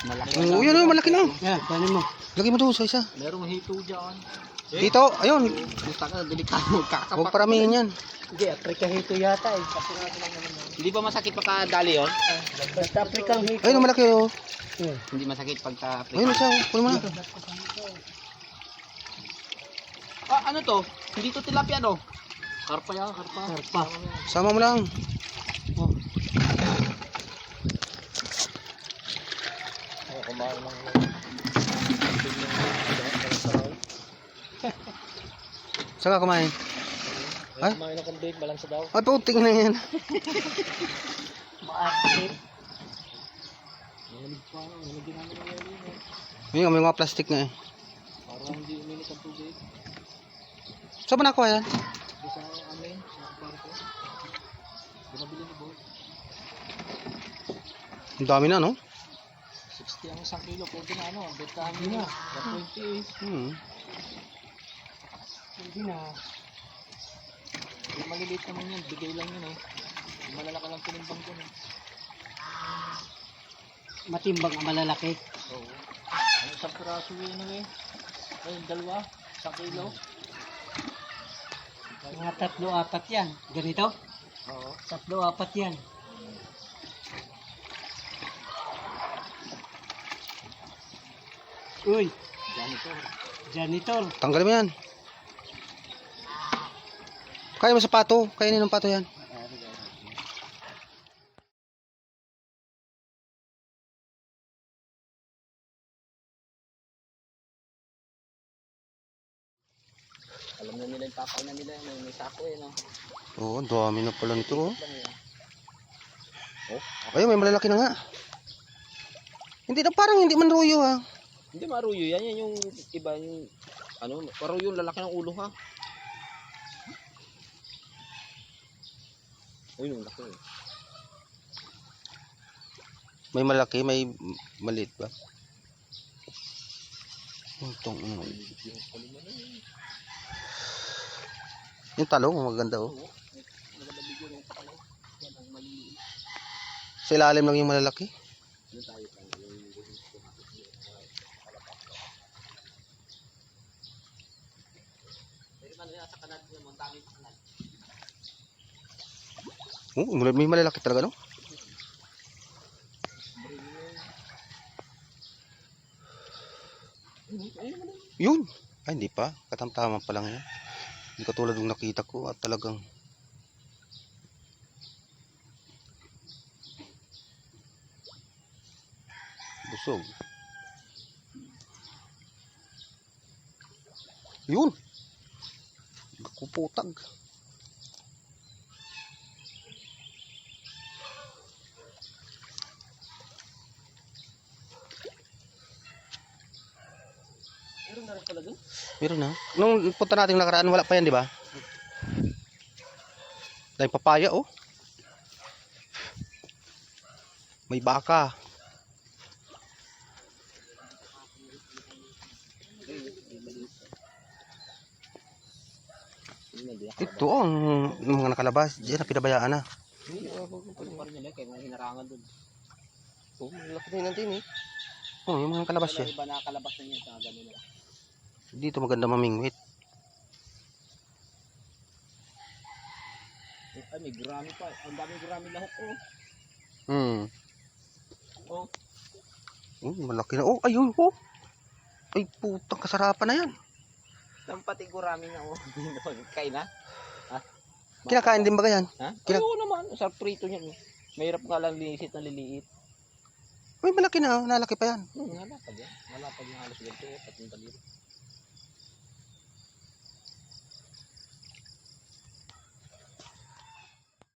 Malaki. Oo, yun, yun, malaki na. Yan, paano mo? Lagi mo doon sa isa. Merong hito dyan. Dito, ayun. Gusto ka, delikado. Huwag paramihin yan. Hindi, Africa hito yata eh. Hindi ba masakit pagkadali yun? Basta African hito. Ayun, malaki oh. Hindi masakit pagka Ayun, isa oh. Puno mo na. Ah, ano to? Hindi to tilapia no? Karpa yan, karpa. Karpa. Sama mo lang. Oh. Kumain ng Saan ka kumain? Ay? kumain ng kambing, balansa daw. Ay, puting na yan. Maakit. May mga plastic na eh. Parang hindi uminis ang tubig. Saan ba nakuha yan? Sa amin, sa parko. Binabili ni Boy. Ang dami na, no? 60 ang isang kilo. Pwede na ano, betahan nyo na. 120. Hindi na. Yung maliliit naman yan, bigay lang yun eh. Yung malalaka lang tinimbang ko eh. Matimbang ang malalaki. Oo. Ano isang piraso yun eh. Ayun, dalawa. 1 kilo. Mga 3-4 yan. Ganito? Oo. 3-4 yan. Uy, Janitor. janitor. Tanggalin mo yan. Kaya mo sa pato. Kainin ng pato yan. Alam na nila yung pakain na nila. May sako eh no. Oo, ang dami na pala nito oh. Lang yan. Oh, Ayun, may malalaki na nga. Hindi na, parang hindi man ruyo ha. hindi maruyo yan. Yan yung iba yung ano, maruyo lalaki ng ulo ha. Ayun, laki eh. May malaki, may maliit ba? Itong yung talong, maganda oh. Sa ilalim lang yung malalaki. Oh, may malalaki talaga no? Yun. Ay, hindi pa. Katamtaman pa lang yan. Hindi katulad ng nakita ko at talagang busog. Yun. Kuputag. Meron na rin pala doon? Meron na. Nung punta natin nakaraan, wala pa yan, di ba? Dahil papaya, oh. May baka. Ito, oh, yung mga nakalabas. Diyan na pinabayaan na. Hindi, pa rin nila kaya mga hinarangan doon. Oh, malaki na natin eh. Oh, yung mga kalabas yan. Iba nakakalabas na niya sa ganun nila. Dito maganda mamingwit. Ay, may gurami pa. Ang daming gurami lahok oh. Oh. Oh, malaki na. Oh, ayun oh. Ay, putang kasarapan na yan. Ang pati gurami na oh. Kain na? Ha? Kinakain din ba yan? Ha? Ay, oo naman. Sa prito niyan. Mahirap nga lang linisit na liliit. May malaki na, nalaki pa yan. Nalapag yan. Nalapag yung halos ganito. Patong taliro.